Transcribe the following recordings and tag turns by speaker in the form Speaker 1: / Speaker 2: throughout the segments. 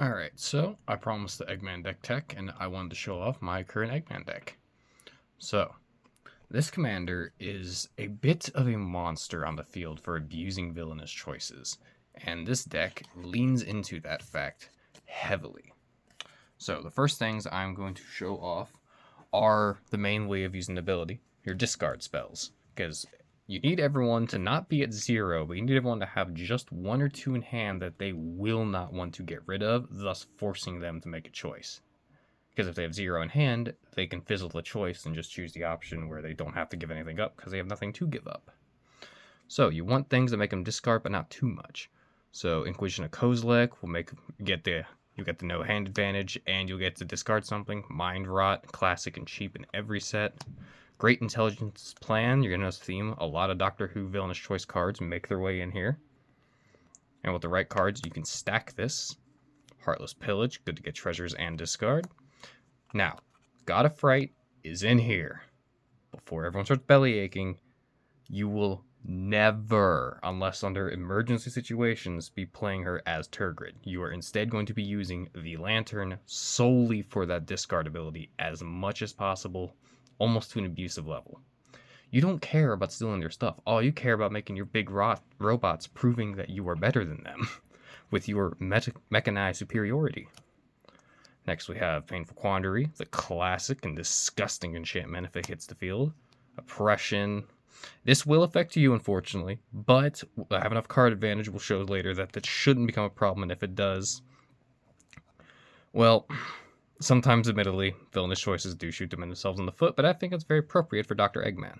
Speaker 1: Alright, so I promised the Eggman deck tech, and I wanted to show off my current Eggman deck. So, this commander is a bit of a monster on the field for abusing villainous choices, and this deck leans into that fact heavily. So, the first things I'm going to show off are the main way of using the ability, your discard spells, because you need everyone to not be at 0, but you need everyone to have just 1 or 2 in hand that they will not want to get rid of, thus forcing them to make a choice. Because if they have 0 in hand, they can fizzle the choice and just choose the option where they don't have to give anything up because they have nothing to give up. So you want things that make them discard, but not too much. So Inquisition of Kozilek will you get the no hand advantage, and you'll get to discard something. Mind Rot, classic and cheap in every set. Great Intelligence Plan, you're going to notice the theme. A lot of Doctor Who Villainous Choice cards make their way in here. And with the right cards, you can stack this. Heartless Pillage, good to get treasures and discard. Now, God of Fright is in here. Before everyone starts belly aching, you will never, unless under emergency situations, be playing her as Turgid. You are instead going to be using the Lantern solely for that discard ability as much as possible, almost to an abusive level. You don't care about stealing their stuff. All you care about making your big robots proving that you are better than them with your mechanized superiority. Next we have Painful Quandary, the classic and disgusting enchantment if it hits the field. Oppression. This will affect you, unfortunately, but I have enough card advantage, we'll show later, that shouldn't become a problem, and if it does, well, sometimes, admittedly, villainous choices do shoot themselves in the foot, but I think it's very appropriate for Dr. Eggman.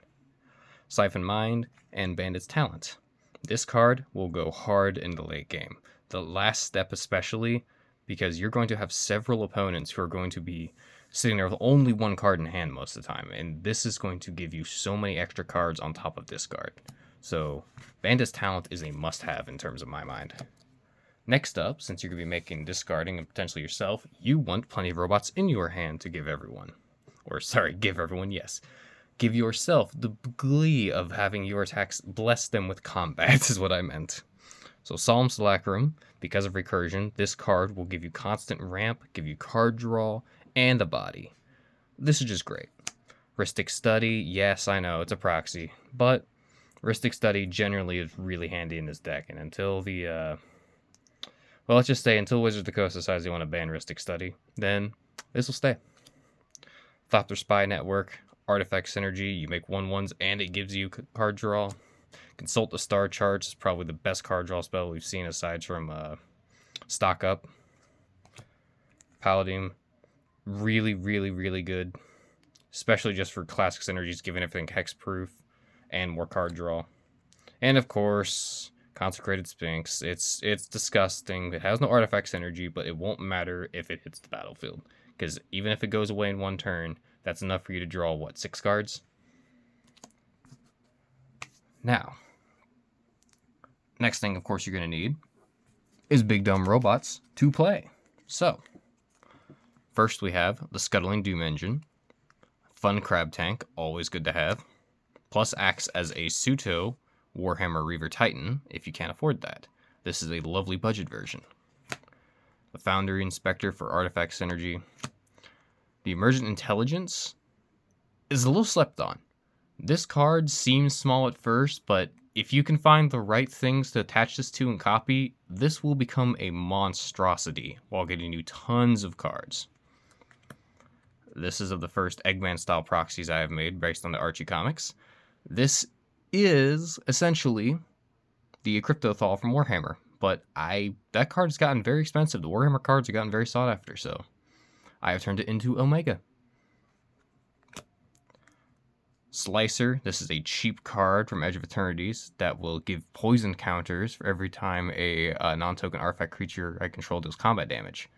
Speaker 1: Siphon Mind and Bandit's Talent. This card will go hard in the late game. The last step especially, because you're going to have several opponents who are going to be sitting there with only one card in hand most of the time, and this is going to give you so many extra cards on top of discard. So Bandit's Talent is a must-have in terms of my mind. Next up, since you're going to be making discarding and potentially yourself, you want plenty of robots in your hand to give everyone. Or sorry, give everyone, yes. Give yourself the glee of having your attacks bless them with combat is what I meant. So Solemn Simulacrum, because of recursion, this card will give you constant ramp, give you card draw, and a body. This is just great. Rhystic Study, yes, I know, it's a proxy, but Rhystic Study generally is really handy in this deck, and until well, let's just say until Wizards of the Coast decides they want to ban Rhystic Study, then this will stay. Thopter Spy Network, Artifact Synergy, you make 1/1s and it gives you card draw. Consult the Star Charts is probably the best card draw spell we've seen aside from Stock Up. Paladin, really, really, really good. Especially just for classic synergies, giving everything hexproof and more card draw. And of course, Consecrated Sphinx. It's disgusting. It has no artifact synergy, but it won't matter if it hits the battlefield. Because even if it goes away in one turn, that's enough for you to draw, what, 6 cards? Now, next thing, of course, you're going to need is big dumb robots to play. So, first we have the Scuttling Doom Engine. Fun Crab Tank, always good to have. Plus acts as a pseudo Warhammer Reaver Titan, if you can't afford that. This is a lovely budget version. The Foundry Inspector for Artifact Synergy. The Emergent Intelligence is a little slept on. This card seems small at first, but if you can find the right things to attach this to and copy, this will become a monstrosity while getting you tons of cards. This is of the first Eggman-style proxies I have made based on the Archie comics. This is essentially the Cryptothal from Warhammer, but that card has gotten very expensive. The Warhammer cards have gotten very sought after, so I have turned it into Omega. Slicer, this is a cheap card from Edge of Eternities that will give poison counters for every time a non-token artifact creature I control deals combat damage.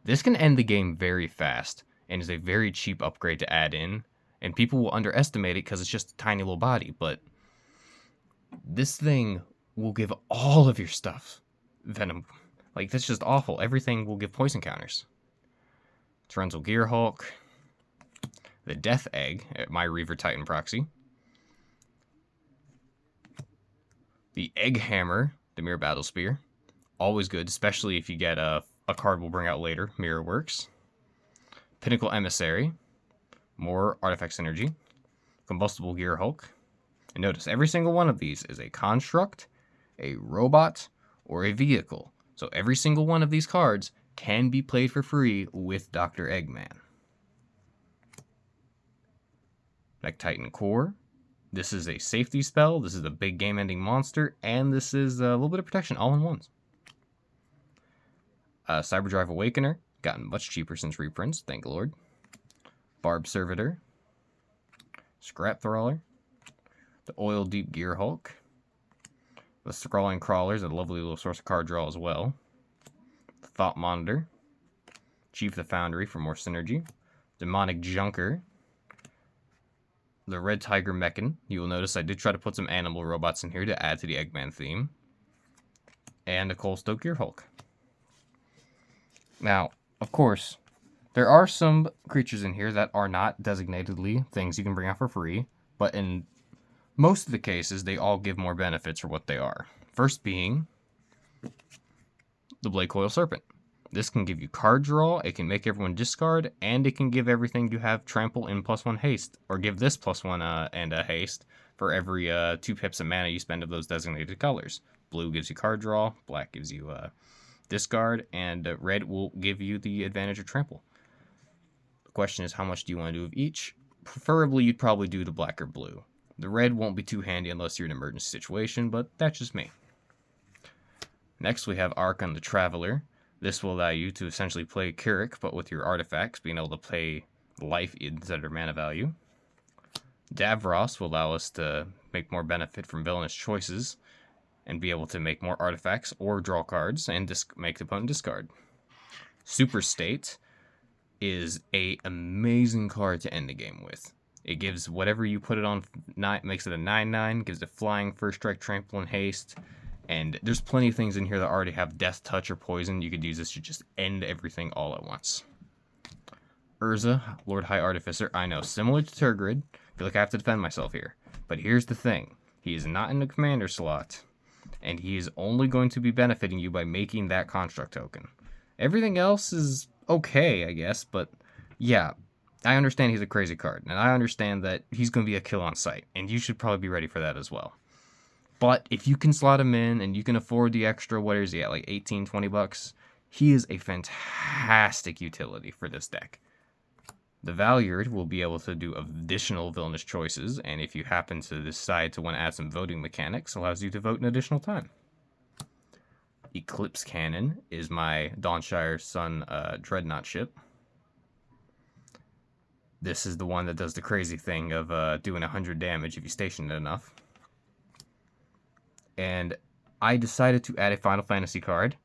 Speaker 1: This can end the game very fast, and is a very cheap upgrade to add in, and people will underestimate it because it's just a tiny little body, but this thing will give all of your stuff venom. Like, that's just awful. Everything will give poison counters. Torrential Gearhulk, the Death Egg, my Reaver Titan proxy, the Egg Hammer, the Mirror Battle Spear, always good, especially if you get a card we'll bring out later, Mirror Works. Pinnacle Emissary, more Artifact Synergy. Combustible Gear Hulk. And notice, every single one of these is a construct, a robot, or a vehicle. So every single one of these cards can be played for free with Dr. Eggman. Mech Titan Core. This is a safety spell, this is a big game-ending monster, and this is a little bit of protection all in ones. Cyberdrive Awakener, gotten much cheaper since reprints, thank the Lord. Barb Servitor. Scrap Trawler. The Oil Deep Gear Hulk. The Scrawling Crawlers, a lovely little source of card draw as well. The Thought Monitor. Chief the Foundry for more synergy. Demonic Junker. The Red Tiger Mechan. You will notice I did try to put some animal robots in here to add to the Eggman theme. And the Coalstoke Gear Hulk. Now, of course, there are some creatures in here that are not designatedly things you can bring out for free, but in most of the cases, they all give more benefits for what they are. First being the Blade Coil Serpent. This can give you card draw, it can make everyone discard, and it can give everything you have trample in +1 haste, or give this +1 and a haste for every 2 pips of mana you spend of those designated colors. Blue gives you card draw, black gives you discard, and red will give you the advantage of trample. The question is, how much do you want to do of each? Preferably, you'd probably do the black or blue. The red won't be too handy unless you're in an emergency situation, but that's just me. Next, we have Archon the Traveler. This will allow you to essentially play Keurig, but with your artifacts, being able to play life instead of mana value. Davros will allow us to make more benefit from villainous choices, and be able to make more artifacts or draw cards, and make the opponent discard. Super State is an amazing card to end the game with. It gives whatever you put it on, makes it a 9/9, gives it flying, first strike, trample, and haste. And there's plenty of things in here that already have death touch or poison. You could use this to just end everything all at once. Urza, Lord High Artificer. I know, similar to Tergrid. I feel like I have to defend myself here. But here's the thing. He is not in the commander slot. And he is only going to be benefiting you by making that construct token. Everything else is okay, I guess. But yeah, I understand he's a crazy card. And I understand that he's going to be a kill on sight. And you should probably be ready for that as well. But if you can slot him in and you can afford the extra, what is he at, like 18, 20 bucks? He is a fantastic utility for this deck. The Valyard will be able to do additional villainous choices, and if you happen to decide to want to add some voting mechanics, allows you to vote in additional time. Eclipse Cannon is my Dawnshire Sun Dreadnought ship. This is the one that does the crazy thing of doing 100 damage if you station it enough. And I decided to add a Final Fantasy card.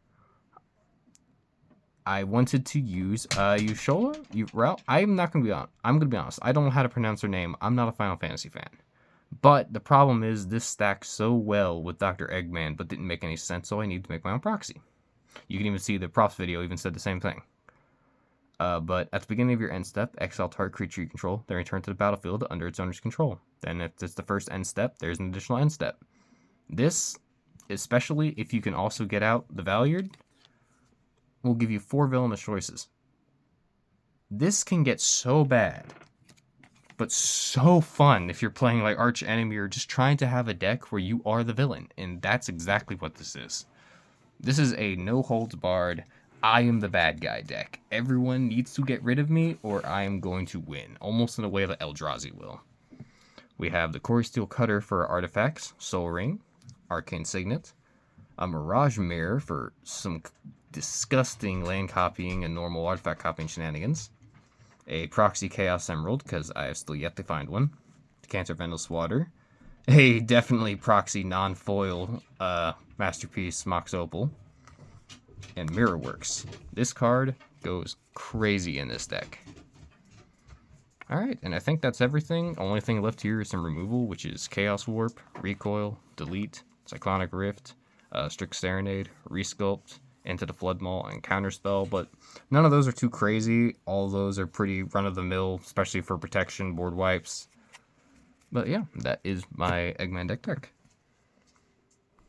Speaker 1: I wanted to use Yushola? I'm not going to be honest. I'm going to be honest. I don't know how to pronounce her name. I'm not a Final Fantasy fan. But the problem is this stacks so well with Dr. Eggman, but didn't make any sense, so I need to make my own proxy. You can even see the props video even said the same thing. But at the beginning of your end step, exile target creature you control, then return to the battlefield under its owner's control. Then if it's the first end step, there's an additional end step. This, especially if you can also get out the Valyard, will give you 4 villainous choices. This can get so bad, but so fun if you're playing like Arch Enemy or just trying to have a deck where you are the villain, and that's exactly what this is. This is a no-holds-barred, I am the bad guy deck. Everyone needs to get rid of me or I am going to win, almost in a way that Eldrazi will. We have the Core Steel Cutter for artifacts, Soul Ring, Arcane Signet, a Mirage Mirror for some disgusting land copying and normal artifact copying shenanigans, a Proxy Chaos Emerald, because I have still yet to find one, Decanter of Endless Water, a definitely Proxy non-foil Masterpiece Mox Opal, and Mirror Works. This card goes crazy in this deck. Alright, and I think that's everything. Only thing left here is some removal, which is Chaos Warp, Recoil, Delete, Cyclonic Rift, Strict Serenade, Resculpt, Into the Flood Maw, and Counterspell, but none of those are too crazy. All of those are pretty run-of-the-mill, especially for protection, board wipes. But yeah, that is my Eggman deck.